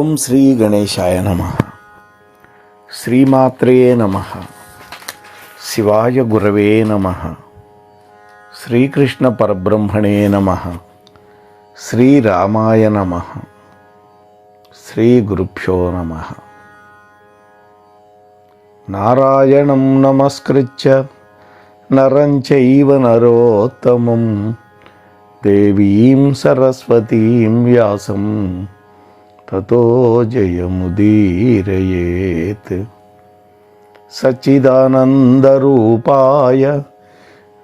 ఓం శ్రీ గణేశాయ నమః. శ్రీమాత్రే నమః. శివాయ గురవే నమః. శ్రీకృష్ణ పరబ్రహ్మణే నమః. శ్రీరామాయ నమః. శ్రీ గురుభ్యో నమః. నారాయణం నమస్కృత్య నరం చైవ నరోత్తమం దేవీం సరస్వతీం వ్యాసం తతో జయముదీరయేత్. సచ్చిదానందరూపాయ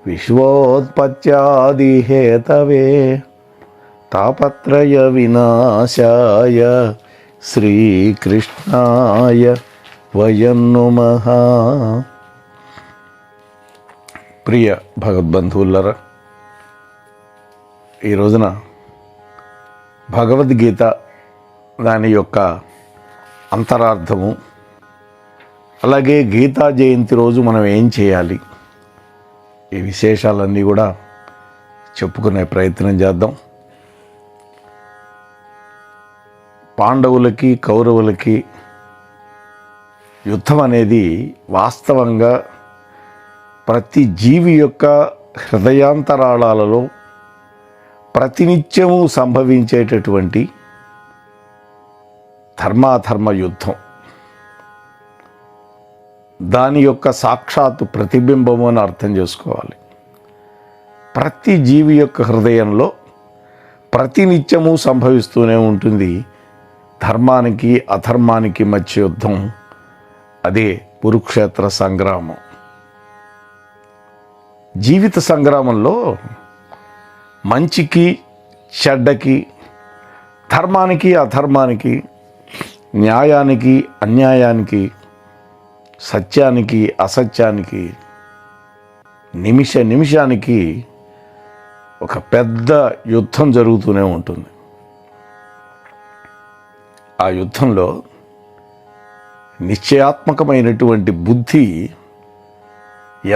విశ్వోత్పత్యాదిహేతవే తాపత్రయ వినాశాయ శ్రీకృష్ణాయ వయం నమః. ప్రియ భగవద్బంధువులరా, ఈ రోజున భగవద్గీత దాని యొక్క అంతరార్థము, అలాగే గీతా జయంతి రోజు మనం ఏం చేయాలి, ఈ విశేషాలన్నీ కూడా చెప్పుకునే ప్రయత్నం చేద్దాం. పాండవులకి కౌరవులకి యుద్ధం అనేది వాస్తవంగా ప్రతి జీవి యొక్క హృదయాంతరాళాలలో ప్రతినిత్యము సంభవించేటటువంటి ధర్మాధర్మ యుద్ధం. దాని యొక్క సాక్షాత్తు ప్రతిబింబము అని అర్థం చేసుకోవాలి. ప్రతి జీవి యొక్క హృదయంలో ప్రతినిత్యము సంభవిస్తూనే ఉంటుంది ధర్మానికి అధర్మానికి మధ్య యుద్ధం. అదే కురుక్షేత్ర సంగ్రామం. జీవిత సంగ్రామంలో మంచికి చెడ్డకి, ధర్మానికి అధర్మానికి, న్యాయానికి అన్యాయానికి, సత్యానికి అసత్యానికి నిమిష నిమిషానికి ఒక పెద్ద యుద్ధం జరుగుతూనే ఉంటుంది. ఆ యుద్ధంలో నిశ్చయాత్మకమైనటువంటి బుద్ధి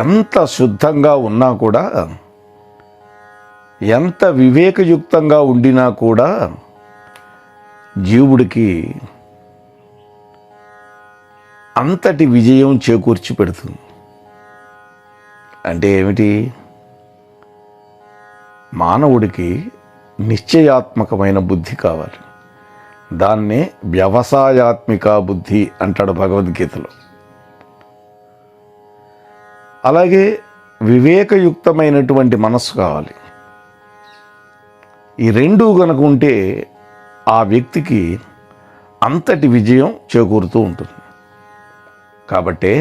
ఎంత శుద్ధంగా ఉన్నా కూడా, ఎంత వివేకయుక్తంగా ఉండినా కూడా జీవుడికి అంతటి విజయం చేకూర్చి పెడుతుంది. అంటే ఏమిటి? మానవుడికి నిశ్చయాత్మకమైన బుద్ధి కావాలి. దాన్నే వ్యవసాయాత్మిక బుద్ధి అంటాడు భగవద్గీతలో. అలాగే వివేకయుక్తమైనటువంటి మనస్సు కావాలి. ఈ రెండూ కనుక ఉంటే ఆ వ్యక్తికి అంతటి విజయం చేకూరుతూ ఉంటుంది. కాబట్టే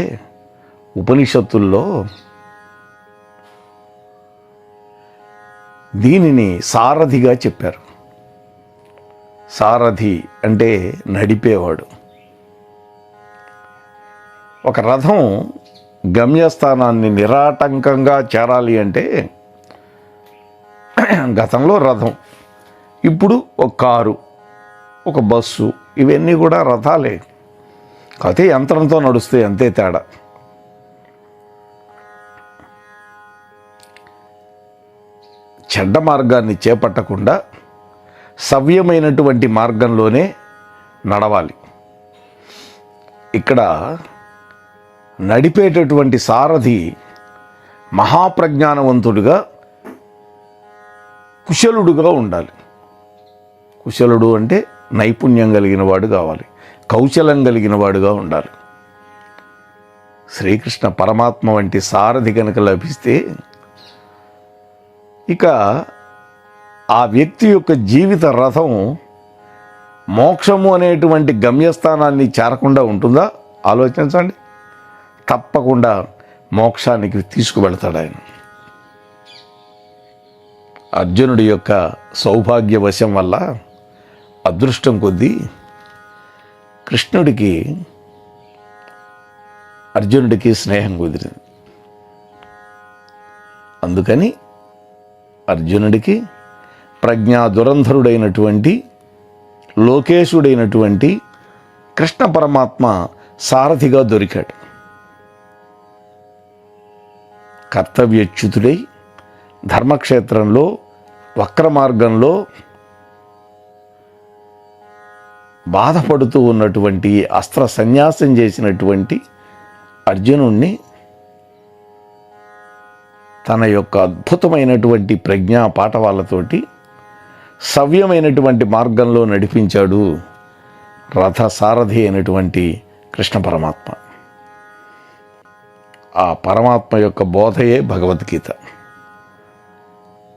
ఉపనిషత్తుల్లో దీనిని సారథిగా చెప్పారు. సారథి అంటే నడిపేవాడు. ఒక రథం గమ్యస్థానాన్ని నిరాటంకంగా చేరాలి అంటే, గతంలో రథం, ఇప్పుడు ఒక కారు, ఒక బస్సు, ఇవన్నీ కూడా రథాలే. కాకపోతే యంత్రంతో నడుస్తాయి, అంతే తేడా. చెడ్డ మార్గాన్ని చేపట్టకుండా సవ్యమైనటువంటి మార్గంలోనే నడవాలి. ఇక్కడ నడిపేటటువంటి సారథి మహాప్రజ్ఞానవంతుడిగా, కుశలుడుగా ఉండాలి. కుశలుడు అంటే నైపుణ్యం కలిగిన వాడు కావాలి, కౌశలం కలిగిన వాడుగా ఉండాలి. శ్రీకృష్ణ పరమాత్మ వంటి సారథి కనుక లభిస్తే ఇక ఆ వ్యక్తి యొక్క జీవిత రథం మోక్షము అనేటువంటి గమ్యస్థానాన్ని చేరకుండా ఉంటుందా? ఆలోచించండి. తప్పకుండా మోక్షానికి తీసుకువెళతాడు ఆయన. అర్జునుడి యొక్క సౌభాగ్యవశం వల్ల, అదృష్టం కొద్దీ కృష్ణుడికి అర్జునుడికి స్నేహం కుదిరింది. అందుకని అర్జునుడికి ప్రజ్ఞా దురంధరుడైనటువంటి, లోకేశుడైనటువంటి కృష్ణ పరమాత్మ సారథిగా దొరికాడు. కర్తవ్యచ్యుతుడై ధర్మక్షేత్రంలో వక్ర మార్గంలో బాధపడుతూ ఉన్నటువంటి, అస్త్ర సన్యాసం చేసినటువంటి అర్జునుణ్ణి తన యొక్క అద్భుతమైనటువంటి ప్రజ్ఞా పాఠవాలతోటి సవ్యమైనటువంటి మార్గంలో నడిపించాడు రథ సారథి అయినటువంటి కృష్ణ పరమాత్మ. ఆ పరమాత్మ యొక్క బోధయే భగవద్గీత.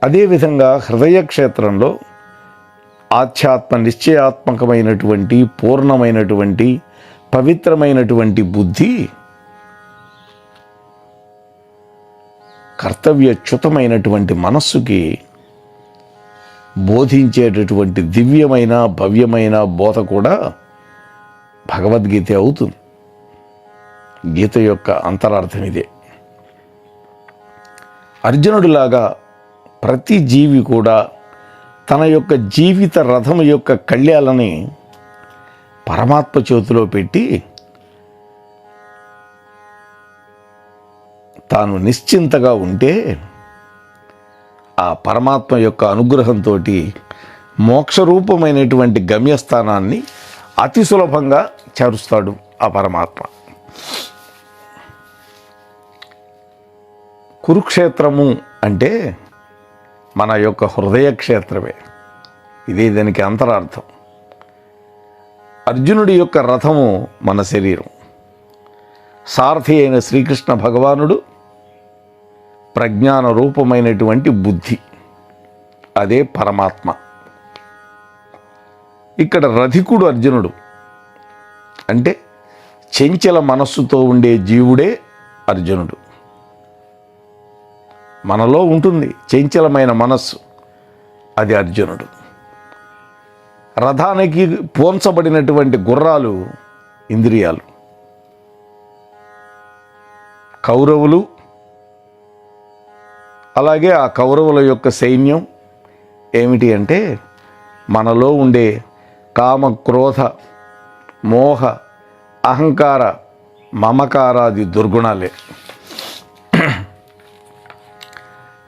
అదేవిధంగా హృదయ క్షేత్రంలో ఆధ్యాత్మ నిశ్చయాత్మకమైనటువంటి, పూర్ణమైనటువంటి, పవిత్రమైనటువంటి బుద్ధి కర్తవ్యచ్యుతమైనటువంటి మనస్సుకి బోధించేటటువంటి దివ్యమైన, భవ్యమైన బోధ కూడా భగవద్గీత అవుతుంది. గీత యొక్క అంతరార్థం ఇదే. అర్జునుడిలాగా ప్రతి జీవి కూడా తన యొక్క జీవిత రథం యొక్క కళ్యాలని పరమాత్మ చేతిలో పెట్టి తాను నిశ్చింతగా ఉంటే ఆ పరమాత్మ యొక్క అనుగ్రహంతో మోక్షరూపమైనటువంటి గమ్యస్థానాన్ని అతి సులభంగా చేరుస్తాడు ఆ పరమాత్మ. కురుక్షేత్రము అంటే మన యొక్క హృదయ క్షేత్రమే. ఇదే దానికి అంతరార్థం. అర్జునుడి యొక్క రథము మన శరీరం. సారథి అయిన శ్రీకృష్ణ భగవానుడు ప్రజ్ఞాన రూపమైనటువంటి బుద్ధి, అదే పరమాత్మ. ఇక్కడ రథికుడు అర్జునుడు అంటే చంచల మనస్సుతో ఉండే జీవుడే అర్జునుడు. మనలో ఉంటుంది చంచలమైన మనస్సు, అది అర్జునుడు. రథానికి పోల్చబడినటువంటి గుర్రాలు ఇంద్రియాలు. కౌరవులు, అలాగే ఆ కౌరవుల యొక్క సైన్యం ఏమిటి అంటే మనలో ఉండే కామ, క్రోధ, మోహ, అహంకార, మమకారాది దుర్గుణాలే.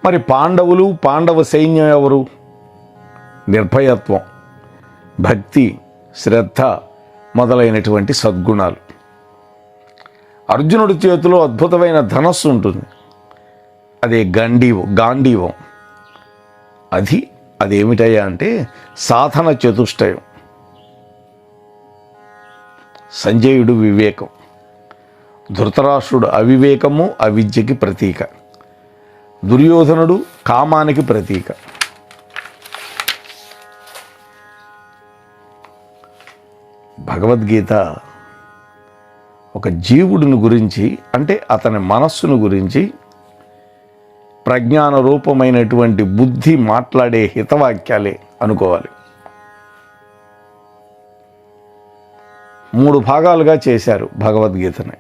మరి పాండవులు, పాండవ సైన్యం ఎవరు? నిర్భయత్వం, భక్తి, శ్రద్ధ మొదలైనటువంటి సద్గుణాలు. అర్జునుడి చేతిలో అద్భుతమైన ధనస్సు ఉంటుంది, అదే గాంధీవం. అదేమిటయ్యా అంటే సాధన చతుష్టయం. సంజయుడు వివేకం, ధృతరాష్ట్రుడు అవివేకము, అవిద్యకి ప్రతీక. దుర్యోధనుడు కామానికి ప్రతీక. భగవద్గీత ఒక జీవుడిని గురించి, అంటే అతని మనస్సును గురించి ప్రజ్ఞాన రూపమైనటువంటి బుద్ధి మాట్లాడే హితవాక్యాలే అనుకోవాలి. 3 భాగాలుగా చేశారు భగవద్గీతని.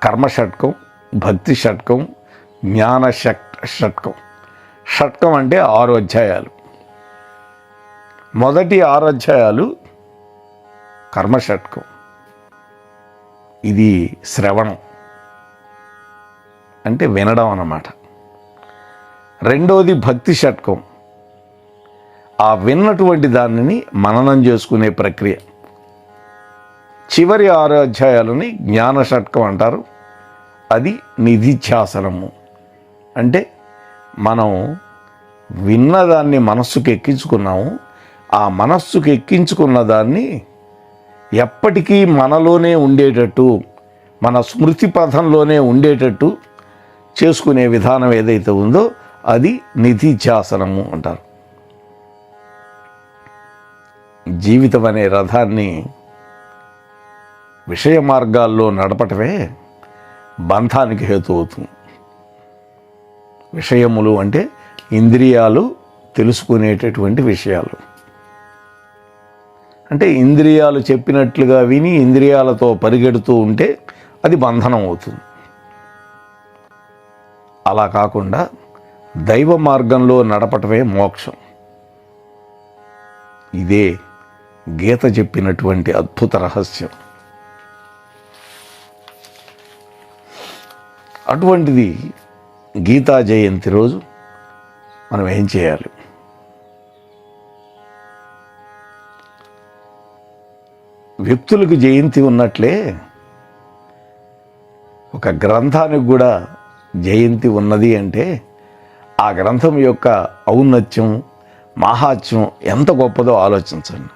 కర్మ షట్కం, భక్తి షట్కం, జ్ఞాన షట్కం. షట్కం అంటే 6 అధ్యాయాలు. మొదటి 6 అధ్యాయాలు కర్మ షట్కం, ఇది శ్రవణం అంటే వినడం అన్నమాట. రెండోది భక్తి షట్కం, ఆ విన్నటువంటి దానిని మననం చేసుకునే ప్రక్రియ. చివరి 6 అధ్యాయాలని జ్ఞాన షట్కం అంటారు. అది నిధిధ్యాసనము, అంటే మనం విన్నదాన్ని మనస్సుకు ఎక్కించుకున్నాము. ఆ మనస్సుకు ఎక్కించుకున్న దాన్ని ఎప్పటికీ మనలోనే ఉండేటట్టు, మన స్మృతి పథంలోనే ఉండేటట్టు చేసుకునే విధానం ఏదైతే ఉందో అది నిధిధ్యాసనము అంటారు. జీవితం అనే రథాన్ని విషయ మార్గాల్లో నడపటమే బంధానికి హేతు అవుతుంది. విషయములు అంటే ఇంద్రియాలు తెలుసుకునేటటువంటి విషయాలు. అంటే ఇంద్రియాలు చెప్పినట్లుగా విని ఇంద్రియాలతో పరిగెడుతూ ఉంటే అది బంధనం అవుతుంది. అలా కాకుండా దైవ మార్గంలో నడపటమే మోక్షం. ఇదే గీత చెప్పినటువంటి అద్భుత రహస్యం. అటువంటిది గీతా జయంతి రోజు మనం ఏం చేయాలి? వ్యక్తులకు జయంతి ఉన్నట్లే ఒక గ్రంథానికి కూడా జయంతి ఉన్నది అంటే ఆ గ్రంథం యొక్క ఔన్నత్యం, మాహాత్మ్యం ఎంత గొప్పదో ఆలోచించండి.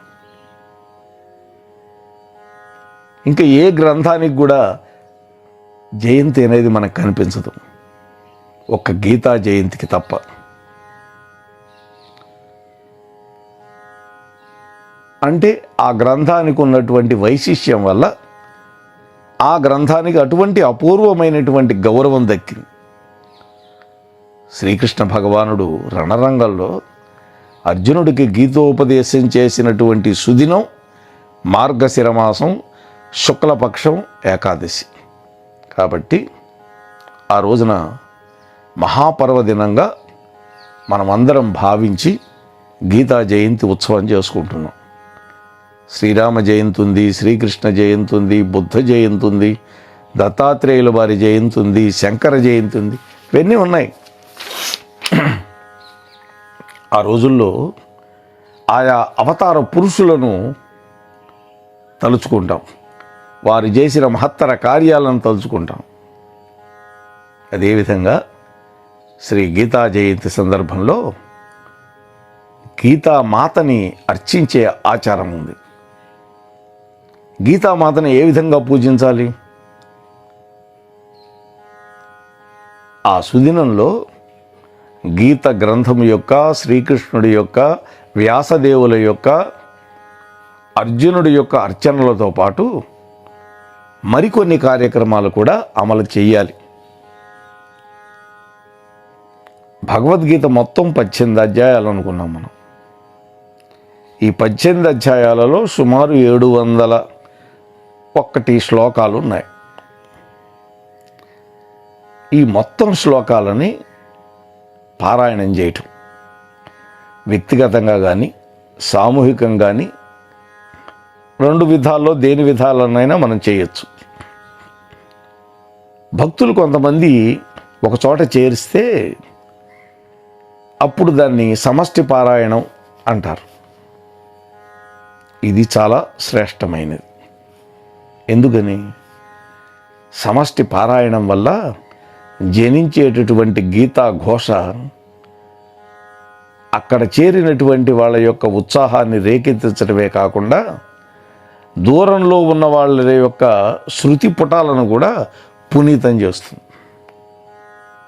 ఇంకా ఏ గ్రంథానికి కూడా జయంతి అనేది మనకు కనిపించదు, ఒక్క గీతా జయంతికి తప్ప. అంటే ఆ గ్రంథానికి ఉన్నటువంటి వైశిష్యం వల్ల ఆ గ్రంథానికి అటువంటి అపూర్వమైనటువంటి గౌరవం దక్కింది. శ్రీకృష్ణ భగవానుడు రణరంగంలో అర్జునుడికి గీతోపదేశం చేసినటువంటి సుదినం మార్గశిర మాసం శుక్లపక్షం ఏకాదశి. కాబట్టి ఆ రోజున మహాపర్వదినంగా మనమందరం భావించి గీతా జయంతి ఉత్సవం చేసుకుంటున్నాం. శ్రీరామ జయంతి ఉంది, శ్రీకృష్ణ జయంతి ఉంది, బుద్ధ జయంతి ఉంది, దత్తాత్రేయుల వారి జయంతి ఉంది, శంకర జయంతి ఉంది, ఇవన్నీ ఉన్నాయి. ఆ రోజుల్లో ఆయా అవతార పురుషులను తలుచుకుంటాం, వారు చేసిన మహత్తర కార్యాలను తలుచుకుంటాం. అదేవిధంగా శ్రీ గీతా జయంతి సందర్భంలో గీతామాతని అర్చించే ఆచారం ఉంది. గీతామాతని ఏ విధంగా పూజించాలి? ఆ సుదినంలో గీత గ్రంథం యొక్క, శ్రీకృష్ణుడి యొక్క, వ్యాసదేవుల యొక్క, అర్జునుడి యొక్క అర్చనలతో పాటు మరికొన్ని కార్యక్రమాలు కూడా అమలు చేయాలి. భగవద్గీత మొత్తం 18 అధ్యాయాలు అనుకున్నాం మనం. ఈ 18 అధ్యాయాలలో సుమారు 701 శ్లోకాలు ఉన్నాయి. ఈ మొత్తం శ్లోకాలని పారాయణం చేయటం వ్యక్తిగతంగా కానీ సామూహికంగా కానీ 2 విధాల్లో దేని విధాలనైనా మనం చేయొచ్చు. భక్తులు కొంతమంది ఒక చోట చేరిస్తే అప్పుడు దాన్ని సమష్టి పారాయణం అంటారు. ఇది చాలా శ్రేష్టమైనది. ఎందుకని? సమష్టి పారాయణం వల్ల జనించేటటువంటి గీతా ఘోష అక్కడ చేరినటువంటి వాళ్ళ యొక్క ఉత్సాహాన్ని రేకెత్తించడమే కాకుండా దూరంలో ఉన్న వాళ్ళ యొక్క శృతి పుటాలను కూడా పునీతం చేస్తుంది.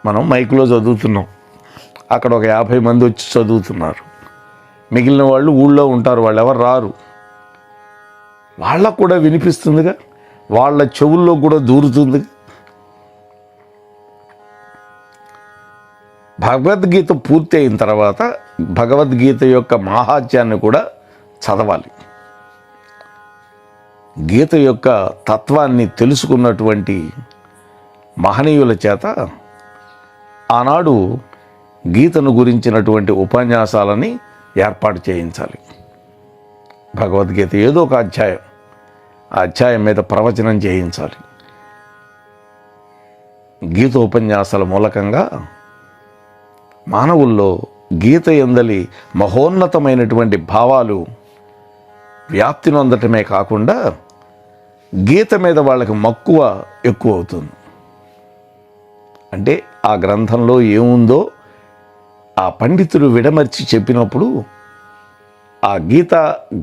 మనం మైక్లో చదువుతున్నాం, అక్కడ ఒక 50 మంది వచ్చి చదువుతున్నారు, మిగిలిన వాళ్ళు ఊళ్ళో ఉంటారు, వాళ్ళు ఎవరు రారు, వాళ్ళకు కూడా వినిపిస్తుందిగా, వాళ్ళ చెవుల్లో కూడా దూరుతుంది. భగవద్గీత పూర్తి అయిన తర్వాత భగవద్గీత యొక్క మాహాత్యాన్ని కూడా చదవాలి. గీత యొక్క తత్వాన్ని తెలుసుకున్నటువంటి మహనీయుల చేత ఆనాడు గీతను గురించినటువంటి ఉపన్యాసాలని ఏర్పాటు చేయించాలి. భగవద్గీత ఏదో ఒక అధ్యాయం, ఆ అధ్యాయం మీద ప్రవచనం చేయించాలి. గీత ఉపన్యాసాల మూలకంగా మానవుల్లో గీత యందలి మహోన్నతమైనటువంటి భావాలు వ్యాప్తి నొందటమే కాకుండా గీత మీద వాళ్ళకి మక్కువ ఎక్కువ అవుతుంది. అంటే ఆ గ్రంథంలో ఏముందో ఆ పండితుడు విడమర్చి చెప్పినప్పుడు ఆ గీత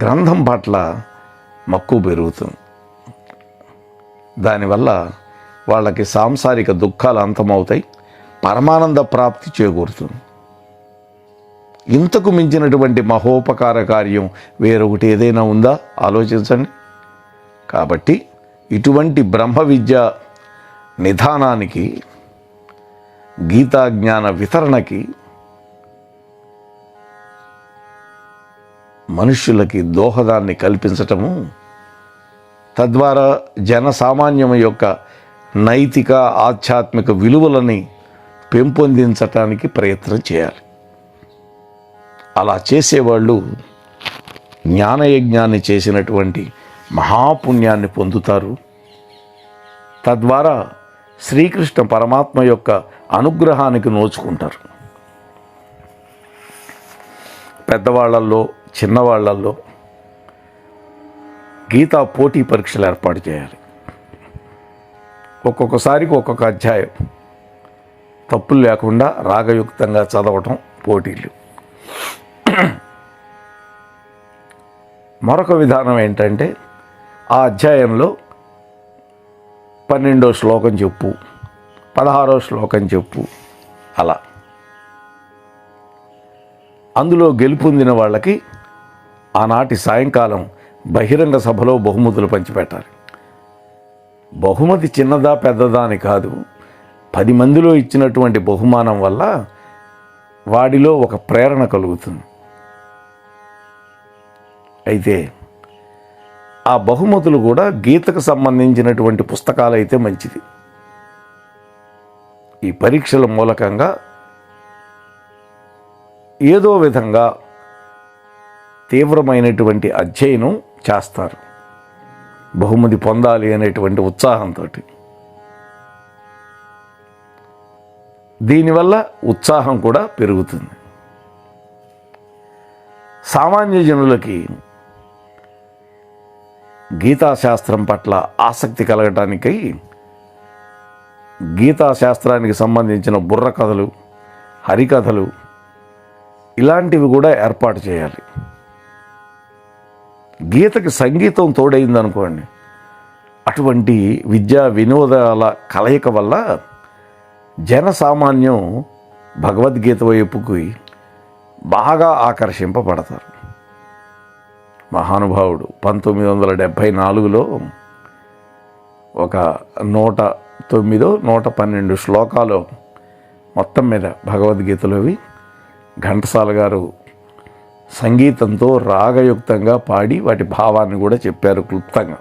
గ్రంథం పట్ల మక్కువ పెరుగుతుంది. దానివల్ల వాళ్ళకి సాంసారిక దుఃఖాలు అంతమవుతాయి, పరమానంద ప్రాప్తి చేకూరుతుంది. ఇంతకు మించినటువంటి మహోపకార కార్యం వేరొకటి ఏదైనా ఉందా? ఆలోచించండి. కాబట్టి ఇటువంటి బ్రహ్మ విద్య నిధానానికి, గీతా జ్ఞాన వితరణకి మనుష్యులకి దోహదాన్ని కల్పించటము, తద్వారా జనసామాన్యం యొక్క నైతిక ఆధ్యాత్మిక విలువలని పెంపొందించటానికి ప్రయత్నం చేయాలి. అలా చేసేవాళ్ళు జ్ఞానయజ్ఞాన్ని చేసినటువంటి మహాపుణ్యాన్ని పొందుతారు. తద్వారా శ్రీకృష్ణ పరమాత్మ యొక్క అనుగ్రహానికి నోచుకుంటారు. పెద్దవాళ్లల్లో, చిన్నవాళ్లల్లో గీతా పోటీ పరీక్షలు ఏర్పాటు చేయాలి. ఒక్కొక్కసారికి ఒక్కొక్క అధ్యాయం తప్పులు లేకుండా రాగయుక్తంగా చదవటం పోటీలు. మరొక విధానం ఏంటంటే ఆ అధ్యాయంలో 12వ శ్లోకం చెప్పు, 16వ శ్లోకం చెప్పు, అలా అందులో గెలుపొందిన వాళ్ళకి ఆనాటి సాయంకాలం బహిరంగ సభలో బహుమతులు పంచిపెట్టాలి. బహుమతి చిన్నదా పెద్దదా అని కాదు, 10 మందిలో ఇచ్చినటువంటి బహుమానం వల్ల వాడిలో ఒక ప్రేరణ కలుగుతుంది. అయితే ఆ బహుమతులు కూడా గీతకు సంబంధించినటువంటి పుస్తకాలు అయితే మంచిది. ఈ పరీక్షల మూలకంగా ఏదో విధంగా తీవ్రమైనటువంటి అధ్యయనం చేస్తారు, బహుమతి పొందాలి అనేటువంటి ఉత్సాహంతో. దీనివల్ల ఉత్సాహం కూడా పెరుగుతుంది. సామాన్య జనులకి గీతాశాస్త్రం పట్ల ఆసక్తి కలగటానికై గీతాశాస్త్రానికి సంబంధించిన బుర్ర కథలు, హరికథలు ఇలాంటివి కూడా ఏర్పాటు చేయాలి. గీతకి సంగీతం తోడైందనుకోండి, అటువంటి విద్యా వినోదాల కలయిక వల్ల జనసామాన్యం భగవద్గీత వైపుకి బాగా ఆకర్షింపబడతారు. మహానుభావుడు 1974లో ఒక 109, 112 శ్లోకాలు మొత్తం మీద భగవద్గీతలోవి ఘంటసాల గారు సంగీతంతో రాగయుక్తంగా పాడి వాటి భావాన్ని కూడా చెప్పారు క్లుప్తంగా.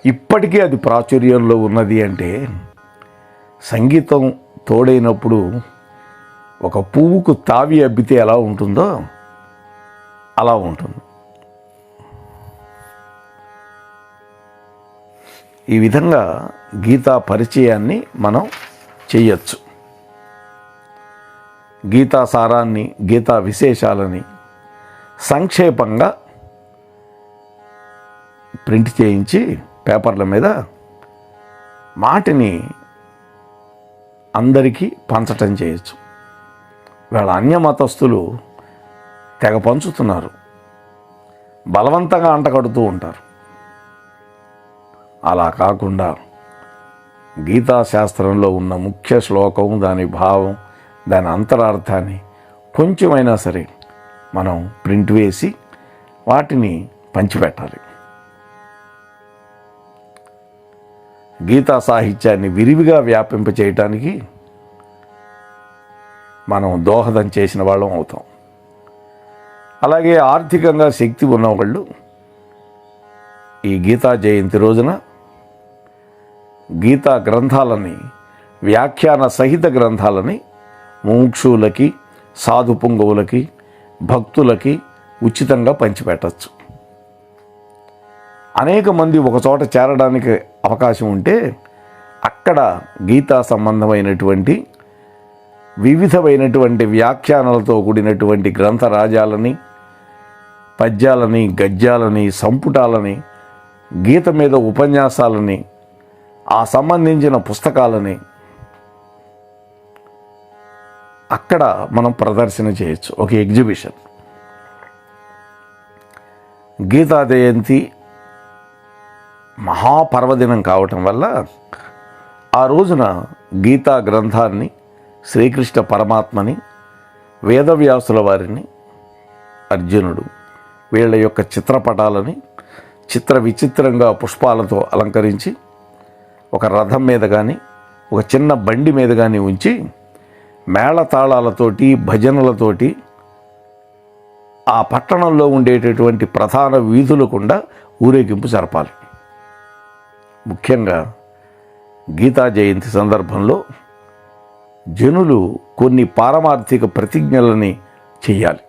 ఇప్పటికీ అది ప్రాచుర్యంలో ఉన్నది. అంటే సంగీతం తోడైనప్పుడు ఒక పువ్వుకు తావి అబ్బితే ఎలా ఉంటుందో అలా ఉంటుంది. ఈ విధంగా గీతా పరిచయాన్ని మనం చెయ్యొచ్చు. గీతా సారాన్ని, గీతా విశేషాలని సంక్షేపంగా ప్రింట్ చేయించి పేపర్ల మీద వాటిని అందరికీ పంచటం చేయొచ్చు. వాళ్ళ అన్యమతస్థులు తెగ పంచుతున్నారు, బలవంతంగా అంటగడుతూ ఉంటారు. అలా కాకుండా గీతాశాస్త్రంలో ఉన్న ముఖ్య శ్లోకం, దాని భావం, దాని అంతరార్థాన్ని కొంచెమైనా సరే మనం ప్రింట్ వేసి వాటిని పంచిపెట్టాలి. గీతా సాహిత్యాన్ని విరివిగా వ్యాపింపచేయటానికి మనం దోహదం చేసిన వాళ్ళం అవుతాం. అలాగే ఆర్థికంగా శక్తి ఉన్నవాళ్ళు ఈ గీతా జయంతి రోజున గీతా గ్రంథాలని, వ్యాఖ్యాన సహిత గ్రంథాలని ముముక్షువులకి, సాధు పుంగవులకి, భక్తులకి ఉచితంగా పంచిపెట్టచ్చు. అనేక మంది ఒకచోట చేరడానికి అవకాశం ఉంటే అక్కడ గీతా సంబంధమైనటువంటి వివిధమైనటువంటి వ్యాఖ్యానాలతో కూడినటువంటి గ్రంథరాజాలని, పద్యాలని, గద్యాలని, సంపుటాలని, గీత మీద ఉపన్యాసాలని, ఆ సంబంధించిన పుస్తకాలని అక్కడ మనం ప్రదర్శన చేయొచ్చు. ఒక ఎగ్జిబిషన్. గీతా జయంతి మహాపర్వదినం కావటం వల్ల ఆ రోజున గీతా గ్రంథాన్ని, శ్రీకృష్ణ పరమాత్మని, వేదవ్యాసుల వారిని, అర్జునుడు వీళ్ళ యొక్క చిత్రపటాలని చిత్ర విచిత్రంగా పుష్పాలతో అలంకరించి ఒక రథం మీద కానీ, ఒక చిన్న బండి మీద కానీ ఉంచి మేళతాళాలతోటి, భజనలతోటి ఆ పట్టణంలో ఉండేటటువంటి ప్రధాన వీధులు గుండా ఊరేగింపు జరపాలి. ముఖ్యంగా గీతా జయంతి సందర్భంలో జనులు కొన్ని పారమార్థిక ప్రతిజ్ఞలని చెయ్యాలి.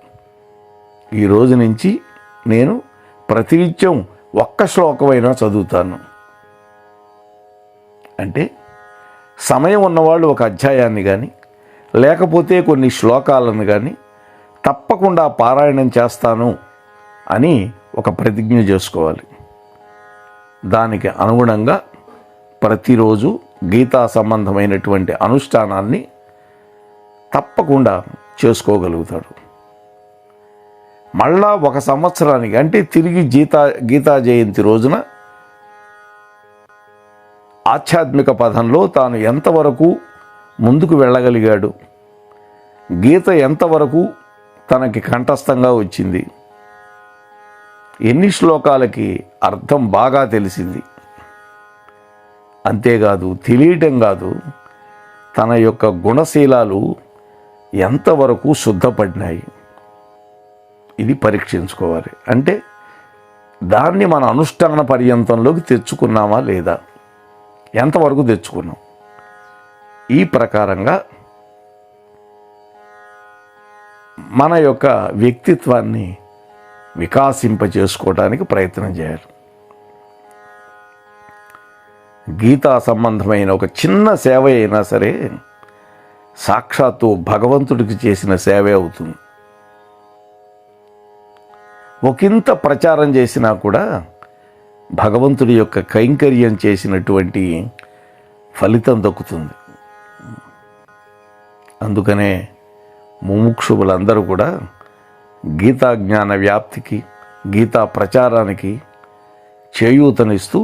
ఈ రోజు నుంచి నేను ప్రతినిత్యం ఒక్క శ్లోకమైనా చదువుతాను అంటే, సమయం ఉన్నవాళ్ళు ఒక అధ్యాయాన్ని కానీ, లేకపోతే కొన్ని శ్లోకాలను కానీ తప్పకుండా పారాయణం చేస్తాను అని ఒక ప్రతిజ్ఞ చేసుకోవాలి. దానికి అనుగుణంగా ప్రతిరోజు గీతా సంబంధమైనటువంటి అనుష్ఠానాన్ని తప్పకుండా చేసుకోగలుగుతాడు. మళ్ళా ఒక సంవత్సరానికి అంటే తిరిగి గీతా జయంతి రోజున ఆధ్యాత్మిక పదంలో తాను ఎంతవరకు ముందుకు వెళ్ళగలిగాడు, గీత ఎంతవరకు తనకి కంఠస్థంగా వచ్చింది, ఎన్ని శ్లోకాలకి అర్థం బాగా తెలిసింది, అంతేకాదు తెలియటం కాదు, తన యొక్క గుణశీలాలు ఎంతవరకు శుద్ధపడినాయి, ఇది పరీక్షించుకోవాలి. అంటే దాన్ని మన అనుష్ఠాన పర్యంతంలోకి తెచ్చుకున్నామా లేదా, ఎంతవరకు తెచ్చుకున్నాం, ఈ ప్రకారంగా మన యొక్క వ్యక్తిత్వాన్ని వికాసింపజేసుకోవడానికి ప్రయత్నం చేయాలి. గీతా సంబంధమైన ఒక చిన్న సేవ అయినా సరే సాక్షాత్తు భగవంతుడికి చేసిన సేవే అవుతుంది. ఒకంత ప్రచారం చేసినా కూడా భగవంతుడి యొక్క కైంకర్యం చేసినటువంటి ఫలితం దక్కుతుంది. అందుకనే ముముక్షువులందరూ కూడా గీతా జ్ఞాన వ్యాప్తికి, గీతా ప్రచారానికి చేయూతనిస్తూ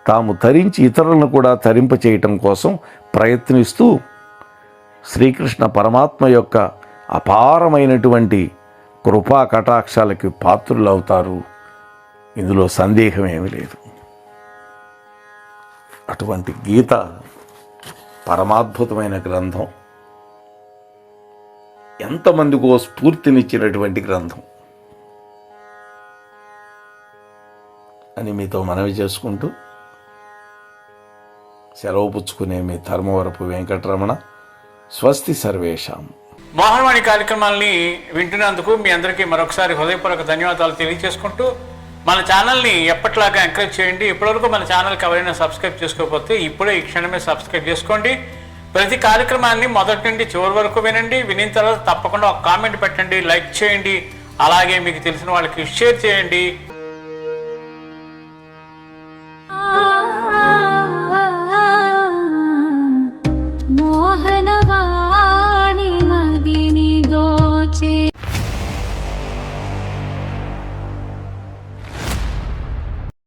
తాము తరించి ఇతరులను కూడా తరింపచేయటం కోసం ప్రయత్నిస్తూ శ్రీకృష్ణ పరమాత్మ యొక్క అపారమైనటువంటి కృపా కటాక్షాలకి పాత్రులవుతారు. ఇందులో సందేహం ఏమీ లేదు. అటువంటి గీత పరమాద్భుతమైన గ్రంథం, ఎంతమందికో స్ఫూర్తినిచ్చినటువంటి గ్రంథం అని మీతో మనవి చేసుకుంటూ సెలవు పుచ్చుకునే మీ ధర్మవరపు వెంకటరమణ. స్వస్తి సర్వేషాం. మోహనవాణి కార్యక్రమాల్ని వింటున్నందుకు మీ అందరికీ మరొకసారి హృదయపూర్వక ధన్యవాదాలు తెలియజేసుకుంటూ మన ఛానల్ని ఎప్పటిలాగా ఎంకరేజ్ చేయండి. ఇప్పటివరకు మన ఛానల్కి ఎవరైనా సబ్స్క్రైబ్ చేసుకోకపోతే ఇప్పుడే ఈ క్షణమే సబ్స్క్రైబ్ చేసుకోండి. ప్రతి కార్యక్రమాన్ని మొదటి నుండి చివరి వరకు వినండి. వినిన తర్వాత తప్పకుండా ఒక కామెంట్ పెట్టండి, లైక్ చేయండి, అలాగే మీకు తెలిసిన వాళ్ళకి షేర్ చేయండి.